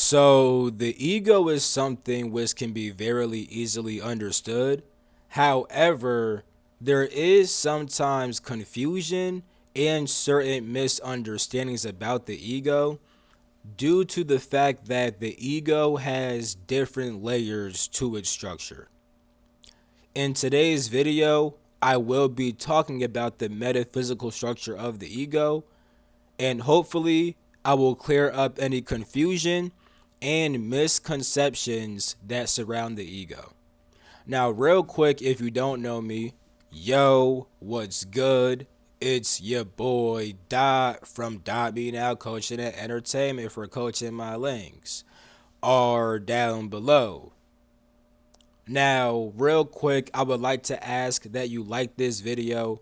So the ego is something which can be very easily understood. However, there is sometimes confusion and certain misunderstandings about the ego due to the fact that the ego has different layers to its structure. In today's video, I will be talking about the metaphysical structure of the ego, and hopefully I will clear up any confusion and misconceptions that surround the ego. Now, real quick, if you don't know me, yo, what's good? It's your boy Dot from Dot Me Now Coaching and Entertainment for coaching my links. Are down below. Now, real quick, I would like to ask that you like this video,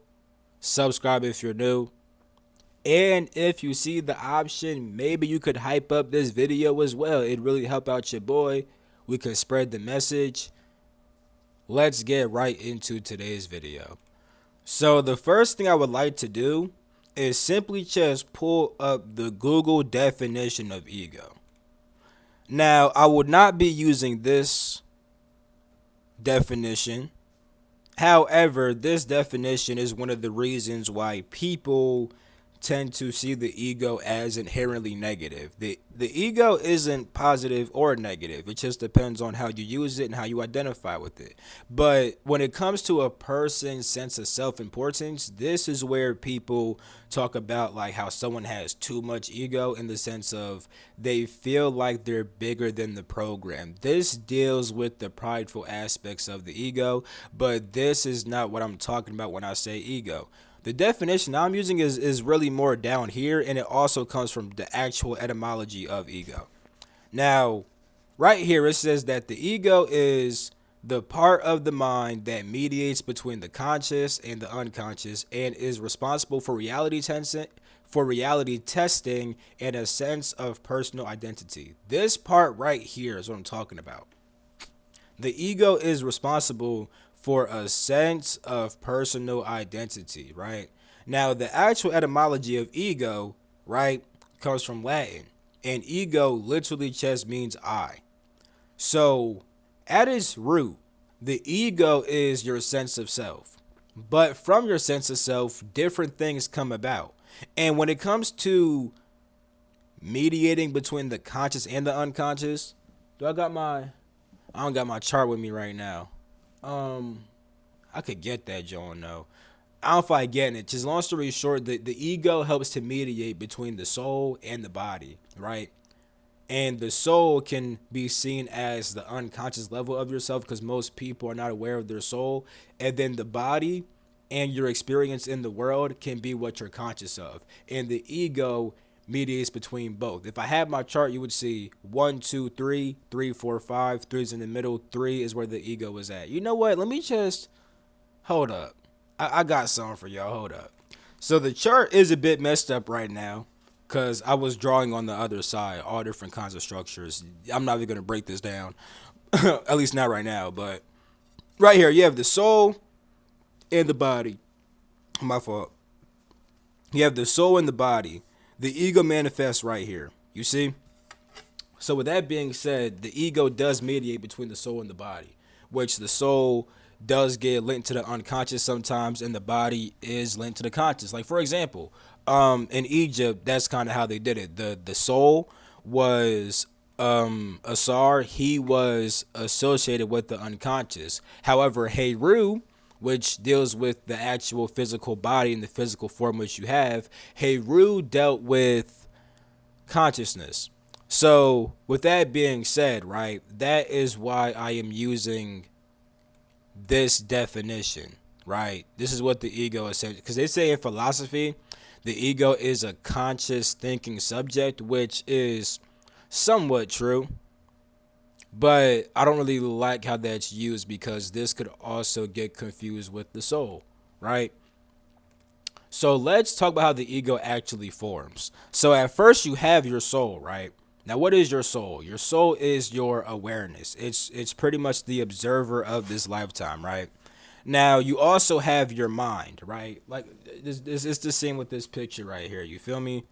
subscribe if you're new, and if you see the option, maybe you could hype up this video as well. It'd really help out your boy. We could spread the message. Let's get right into today's video. So the first thing I would like to do is simply just pull up the Google definition of ego. Now, I would not be using this definition. However, this definition is one of the reasons why people tend to see the ego as inherently negative. The ego isn't positive or negative. It just depends on how you use it and how you identify with it. But when it comes to a person's sense of self-importance, this is where people talk about like how someone has too much ego, in the sense of they feel like they're bigger than the program. This deals with the prideful aspects of the ego, but this is not what I'm talking about when I say ego. The definition I'm using is really more down here, and it also comes from the actual etymology of ego. Now, right here, it says that the ego is the part of the mind that mediates between the conscious and the unconscious and is responsible for reality testing and a sense of personal identity. This part right here is what I'm talking about. The ego is responsible for a sense of personal identity, right? Now, the actual etymology of ego, right, comes from Latin, and ego literally just means I. So, at its root, the ego is your sense of self. But from your sense of self, different things come about. And when it comes to mediating between the conscious and the unconscious, I don't got my chart with me right now. I could get that, John. No, I don't feel like getting it. Just long story short, the ego helps to mediate between the soul and the body, right? And the soul can be seen as the unconscious level of yourself, because most people are not aware of their soul. And then the body and your experience in the world can be what you're conscious of. And the ego mediates between both. If I had my chart, you would see 1, 2, 3, 3, 4, 5. 3 is in the middle. 3 is where the ego is at. You know what? Let me just hold up. I got something for y'all. Hold up. So the chart is a bit messed up right now because I was drawing on the other side, all different kinds of structures. I'm not even going to break this down, at least not right now. But right here, you have the soul and the body. My fault. You have the soul and the body. The ego manifests right here. You see? So with that being said, the ego does mediate between the soul and the body, which the soul does get linked to the unconscious sometimes, and the body is linked to the conscious. Like for example, in Egypt, that's kind of how they did it. The soul was Asar. He was associated with the unconscious. However, Heru, which deals with the actual physical body and the physical form which you have, Heru dealt with consciousness. So with that being said, right, that is why I am using this definition, right? This is what the ego is saying, because they say in philosophy, the ego is a conscious thinking subject, which is somewhat true, but I don't really like how that's used, because this could also get confused with the soul, right? So let's talk about how the ego actually forms. So at first you have your soul, right? Now, what is your soul? Your soul is your awareness. It's pretty much the observer of this lifetime, right? Now, you also have your mind, right? Like this is the same with this picture right here. You feel me?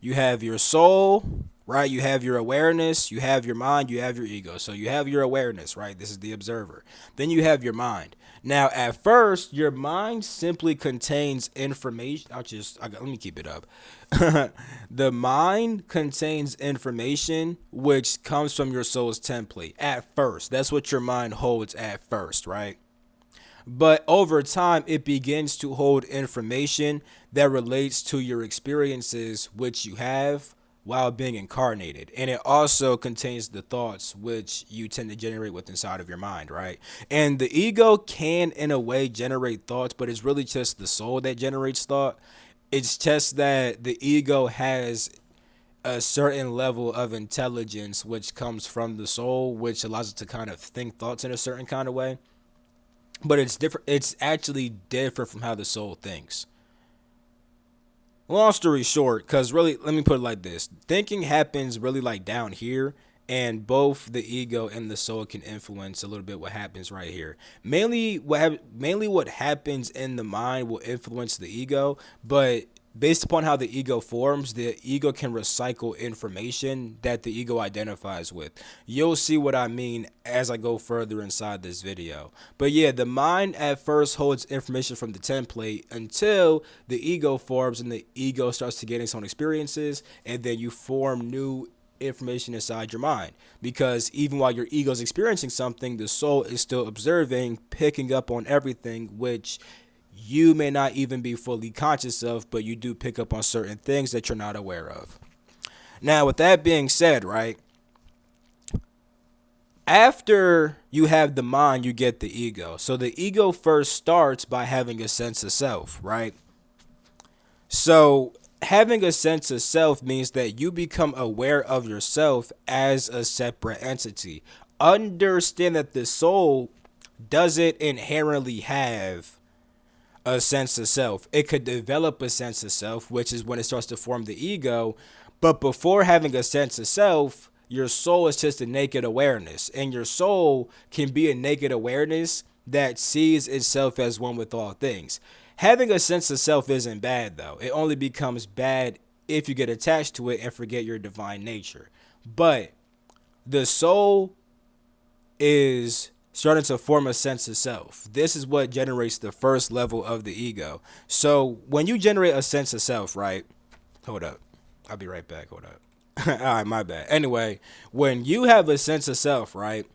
You have your soul, right? You have your awareness, you have your mind, you have your ego. So you have your awareness, right? This is the observer. Then you have your mind. Now, at first, your mind simply contains information. Let me keep it up. The mind contains information which comes from your soul's template at first. That's what your mind holds at first, right? But over time, it begins to hold information that relates to your experiences, which you have while being incarnated. And it also contains the thoughts which you tend to generate with inside of your mind, right? And the ego can, in a way, generate thoughts, but it's really just the soul that generates thought. It's just that the ego has a certain level of intelligence which comes from the soul, which allows it to kind of think thoughts in a certain kind of way, but it's different. It's actually different from how the soul thinks. Long story short, because really, let me put it like this: thinking happens really like down here, and both the ego and the soul can influence a little bit what happens right here. Mainly what happens in the mind will influence the ego, but based upon how the ego forms, the ego can recycle information that the ego identifies with. You'll see what I mean as I go further inside this video. But yeah, the mind at first holds information from the template until the ego forms and the ego starts to gain its own experiences, and then you form new information inside your mind, because even while your ego is experiencing something, the soul is still observing, picking up on everything which you may not even be fully conscious of, but you do pick up on certain things that you're not aware of. Now, with that being said, right, after you have the mind, you get the ego. So the ego first starts by having a sense of self, right? So having a sense of self means that you become aware of yourself as a separate entity. Understand that the soul doesn't inherently have a sense of self. It could develop a sense of self, which is when it starts to form the ego. But before having a sense of self, your soul is just a naked awareness. And your soul can be a naked awareness that sees itself as one with all things. Having a sense of self isn't bad, though. It only becomes bad if you get attached to it and forget your divine nature. But the soul is starting to form a sense of self. This is what generates the first level of the ego. So when you generate a sense of self, right? Hold up. I'll be right back. Hold up. All right, my bad. Anyway, when you have a sense of self, right?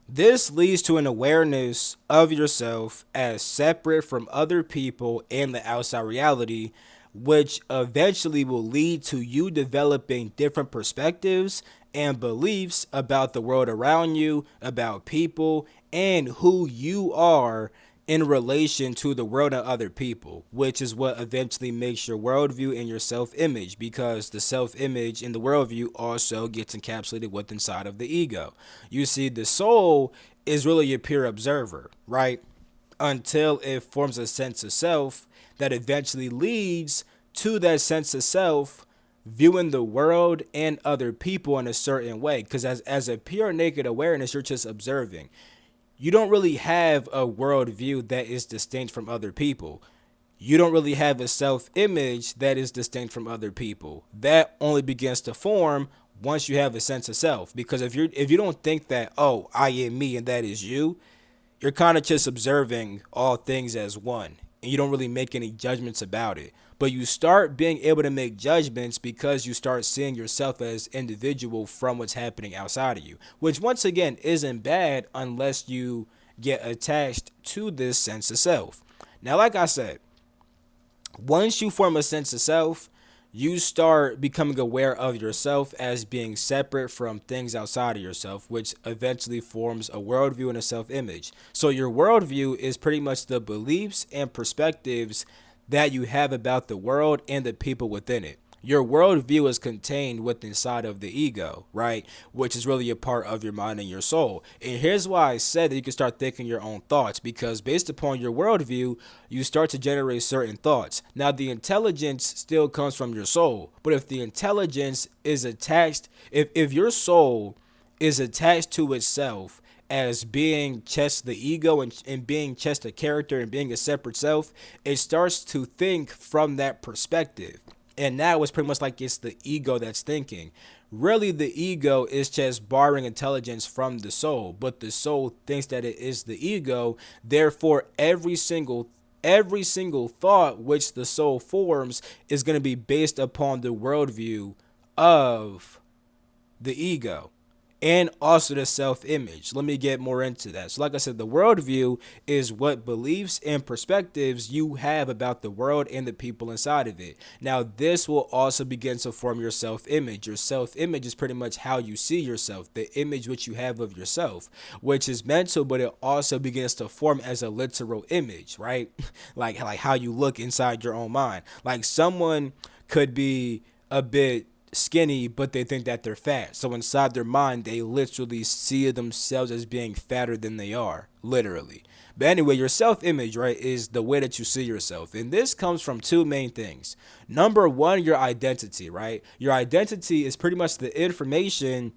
This leads to an awareness of yourself as separate from other people and the outside reality, which eventually will lead to you developing different perspectives and beliefs about the world around you, about people, and who you are in relation to the world and other people, which is what eventually makes your worldview and your self-image, because the self-image and the worldview also gets encapsulated with inside of the ego. You see, the soul is really a pure observer, right? Until it forms a sense of self that eventually leads to that sense of self viewing the world and other people in a certain way. Because as a pure naked awareness, you're just observing. You don't really have a worldview that is distinct from other people. You don't really have a self-image that is distinct from other people. That only begins to form once you have a sense of self. Because if you don't think that, oh, I am me and that is you, you're kind of just observing all things as one, and you don't really make any judgments about it. But you start being able to make judgments because you start seeing yourself as individual from what's happening outside of you, which once again isn't bad unless you get attached to this sense of self. Now, like I said, once you form a sense of self, you start becoming aware of yourself as being separate from things outside of yourself, which eventually forms a worldview and a self-image. So your worldview is pretty much the beliefs and perspectives that you have about the world and the people within it. Your worldview is contained within inside of the ego, right? Which is really a part of your mind and your soul. And here's why I said that you can start thinking your own thoughts, because based upon your worldview, you start to generate certain thoughts. Now, the intelligence still comes from your soul, but if the intelligence is attached, if your soul is attached to itself as being just the ego and being just a character and being a separate self, it starts to think from that perspective. And now it's pretty much like it's the ego that's thinking. Really, the ego is just borrowing intelligence from the soul, but the soul thinks that it is the ego. Therefore, every single thought which the soul forms is going to be based upon the worldview of the ego and also the self image. Let me get more into that. So, like I said, the worldview is what beliefs and perspectives you have about the world and the people inside of it. Now, this will also begin to form your self image. Your self image is pretty much how you see yourself, the image which you have of yourself, which is mental, but it also begins to form as a literal image, right? like how you look inside your own mind. Like someone could be a bit skinny, but they think that they're fat. So inside their mind, they literally see themselves as being fatter than they are, literally. But anyway, your self image, right, is the way that you see yourself. And this comes from two main things. Number one, your identity, right? Your identity is pretty much the information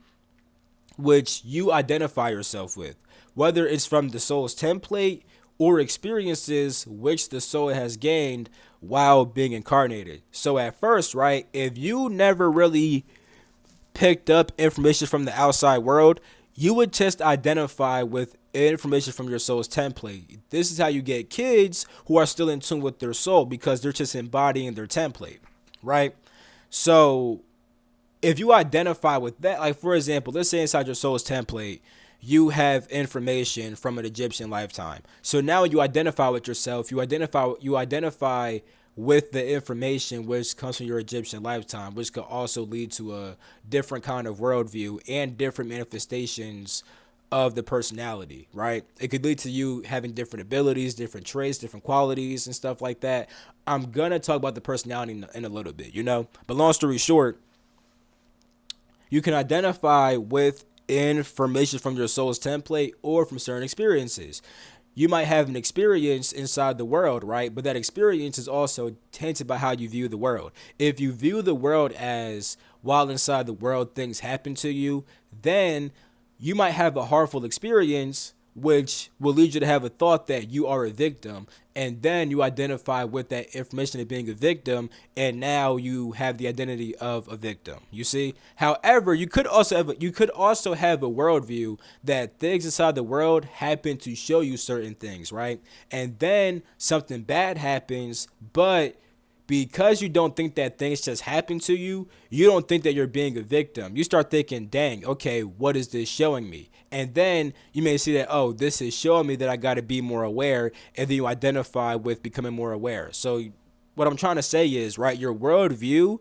which you identify yourself with, whether it's from the soul's template or experiences which the soul has gained while being incarnated. So at first, right, if you never really picked up information from the outside world, you would just identify with information from your soul's template. This is how you get kids who are still in tune with their soul because they're just embodying their template, right? So if you identify with that, like for example, let's say inside your soul's template, you have information from an Egyptian lifetime. So now you identify with yourself, you identify with the information which comes from your Egyptian lifetime, which could also lead to a different kind of worldview and different manifestations of the personality, right? It could lead to you having different abilities, different traits, different qualities, and stuff like that. I'm gonna talk about the personality in a little bit, you know? But long story short, you can identify with information from your soul's template or from certain experiences. You might have an experience inside the world, right? But that experience is also tainted by how you view the world. If you view the world as while inside the world things happen to you, then you might have a harmful experience which will lead you to have a thought that you are a victim, and then you identify with that information of being a victim, and now you have the identity of a victim. You see. However, you could also have a worldview that things inside the world happen to show you certain things, right? And then something bad happens, but because you don't think that things just happen to you, you don't think that you're being a victim. You start thinking, dang, okay, what is this showing me? And then you may see that, oh, this is showing me that I got to be more aware. And then you identify with becoming more aware. So, what I'm trying to say is, right, your worldview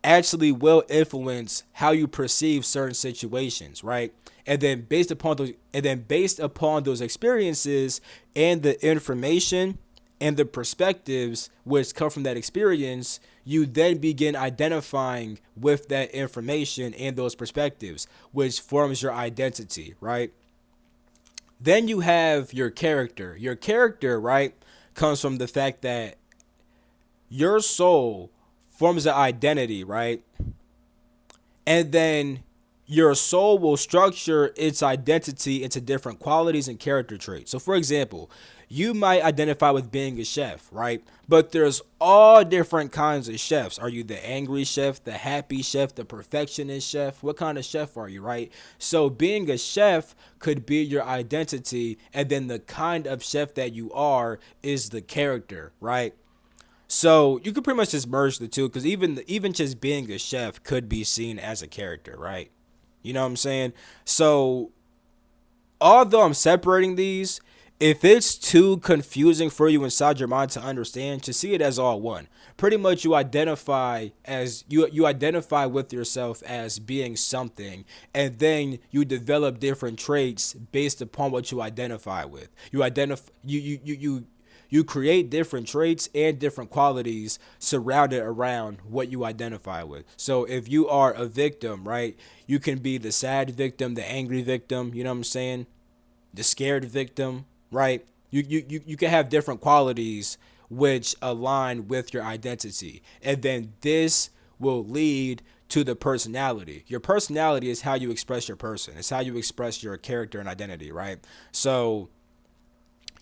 actually will influence how you perceive certain situations, right? And then based upon those experiences and the information and the perspectives which come from that experience, you then begin identifying with that information and those perspectives, which forms your identity, right? Then you have your character. Your character, right, comes from the fact that your soul forms an identity, right? And then your soul will structure its identity into different qualities and character traits. So, for example, you might identify with being a chef, right? But there's all different kinds of chefs. Are you the angry chef, the happy chef, the perfectionist chef? What kind of chef are you, right? So, being a chef could be your identity, and then the kind of chef that you are is the character, right? So you could pretty much just merge the two because even just being a chef could be seen as a character, right? You know what I'm saying? So although I'm separating these, if it's too confusing for you inside your mind to understand, just see it as all one. Pretty much you identify with yourself as being something, and then you develop different traits based upon what you identify with. You create different traits and different qualities surrounded around what you identify with. So if you are a victim, right, you can be the sad victim, the angry victim, you know what I'm saying? The scared victim, right? You can have different qualities which align with your identity. And then this will lead to the personality. Your personality is how you express your person. It's how you express your character and identity, right? So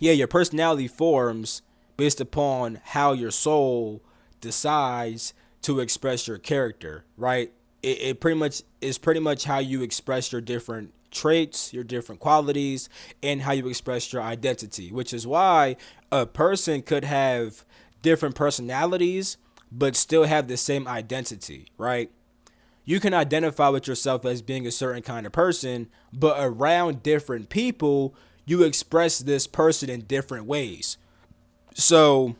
yeah, your personality forms based upon how your soul decides to express your character, right? It pretty much is pretty much how you express your different traits, your different qualities, and how you express your identity, which is why a person could have different personalities but still have the same identity, right? You can identify with yourself as being a certain kind of person, but around different people, you express this person in different ways. So,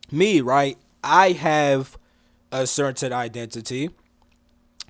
me, right? I have a certain identity,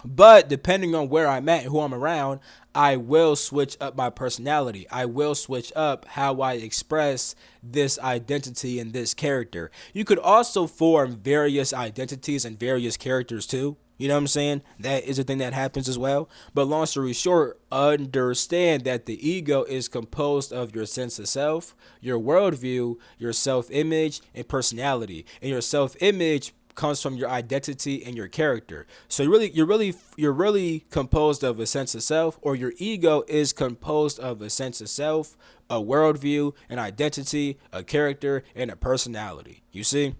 but depending on where I'm at and who I'm around, I will switch up my personality. I will switch up how I express this identity and this character. You could also form various identities and various characters too. You know what I'm saying? That is a thing that happens as well. But long story short, understand that the ego is composed of your sense of self, your worldview, your self image, and personality. And your self image comes from your identity and your character. So you're really composed of a sense of self, or your ego is composed of a sense of self, a worldview, an identity, a character, and a personality. You see?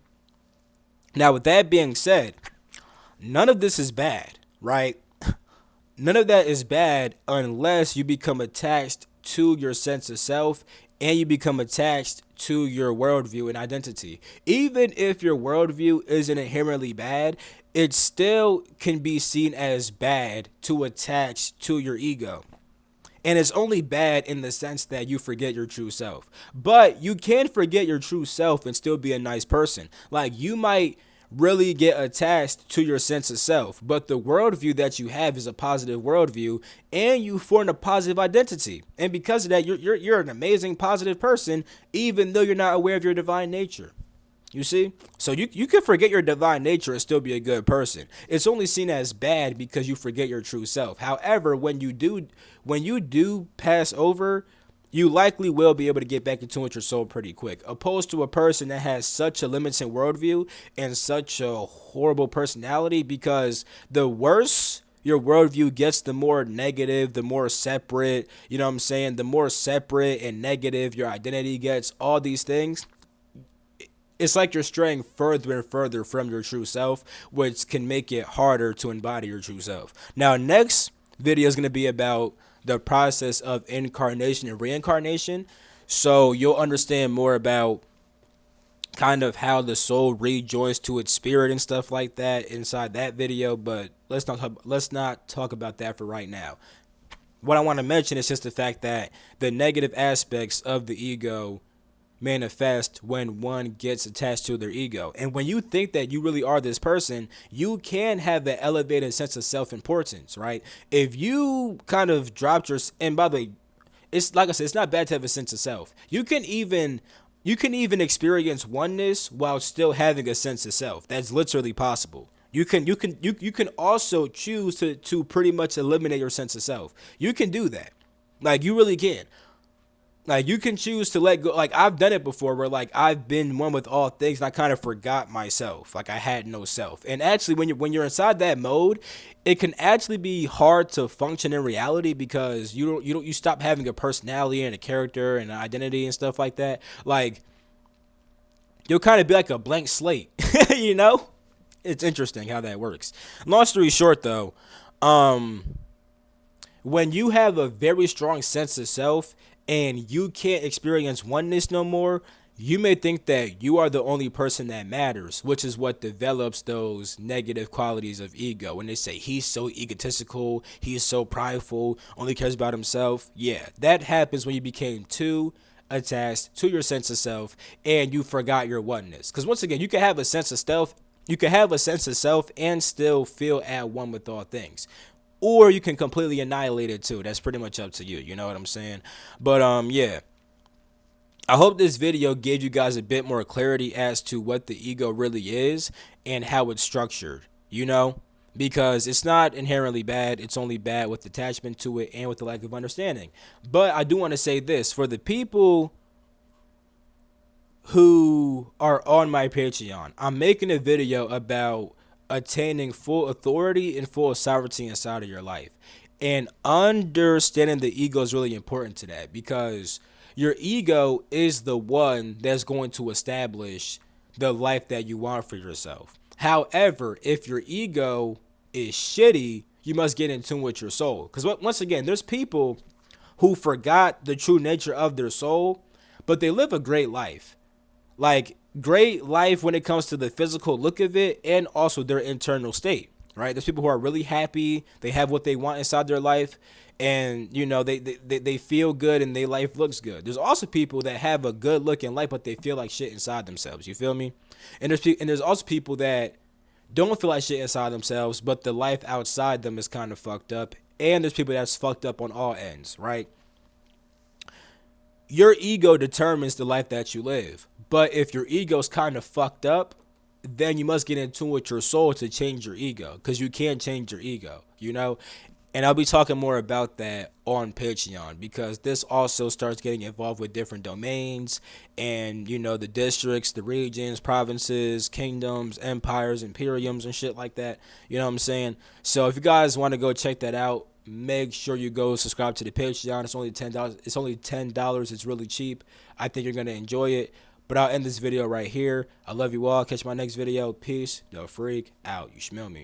Now with that being said, none of this is bad, right? None of that is bad unless you become attached to your sense of self and you become attached to your worldview and identity. Even if your worldview isn't inherently bad, it still can be seen as bad to attach to your ego. And it's only bad in the sense that you forget your true self. But you can forget your true self and still be a nice person. Like, you might really get attached to your sense of self, but the worldview that you have is a positive worldview, and you form a positive identity. And because of that, you're an amazing, positive person, even though you're not aware of your divine nature. You see? So you can forget your divine nature and still be a good person. It's only seen as bad because you forget your true self. However, when you do pass over, you likely will be able to get back in tune with your soul pretty quick. Opposed to a person that has such a limiting worldview and such a horrible personality, because the worse your worldview gets, the more negative, the more separate, you know what I'm saying? The more separate and negative your identity gets, all these things, it's like you're straying further and further from your true self, which can make it harder to embody your true self. Now, next video is going to be about the process of incarnation and reincarnation. So you'll understand more about kind of how the soul rejoins to its spirit and stuff like that inside that video. But let's not talk about that for right now. What I want to mention is just the fact that the negative aspects of the ego manifest when one gets attached to their ego. And when you think that you really are this person, you can have an elevated sense of self-importance, right? If you kind of dropped your, and by the way, it's like I said, it's not bad to have a sense of self. You can even experience oneness while still having a sense of self. That's literally possible. You can also choose to pretty much eliminate your sense of self. You can do that. Like, you really can. Like, you can choose to let go. Like, I've done it before where, like, I've been one with all things and I kind of forgot myself. Like, I had no self. And actually, when you're inside that mode, it can actually be hard to function in reality, because you stop having a personality and a character and an identity and stuff like that. Like, you'll kind of be like a blank slate, you know? It's interesting how that works. Long story short, though, when you have a very strong sense of self and you can't experience oneness no more, you may think that you are the only person that matters, which is what develops those negative qualities of ego. When they say he's so egotistical, he's so prideful, only cares about himself. Yeah, that happens when you became too attached to your sense of self and you forgot your oneness. Because once again, you can have a sense of self. You can have a sense of self and still feel at one with all things, or you can completely annihilate it too. That's pretty much up to you. You know what I'm saying? But yeah. I hope this video gave you guys a bit more clarity as to what the ego really is and how it's structured, you know? Because it's not inherently bad. It's only bad with attachment to it and with the lack of understanding. But I do want to say this. For the people who are on my Patreon, I'm making a video about attaining full authority and full sovereignty inside of your life. And understanding the ego is really important to that, because your ego is the one that's going to establish the life that you want for yourself. However, if your ego is shitty, you must get in tune with your soul. Because once again, there's people who forgot the true nature of their soul, but they live a great life. Like, great life when it comes to the physical look of it and also their internal state, right? There's people who are really happy, they have what they want inside their life, and you know they feel good and their life looks good. There's also people that have a good looking life but they feel like shit inside themselves. You feel me? And there's also people that don't feel like shit inside themselves, but the life outside them is kind of fucked up. And there's people that's fucked up on all ends, right? Your ego determines the life that you live. But if your ego's kind of fucked up, then you must get in tune with your soul to change your ego, because you can't change your ego, you know? And I'll be talking more about that on Patreon, because this also starts getting involved with different domains and, you know, the districts, the regions, provinces, kingdoms, empires, imperiums, and shit like that. You know what I'm saying? So if you guys want to go check that out, make sure you go subscribe to the Patreon. It's only $10. It's only $10. It's really cheap. I think you're gonna enjoy it. But I'll end this video right here. I love you all. Catch my next video. Peace. The freak out. You smell me.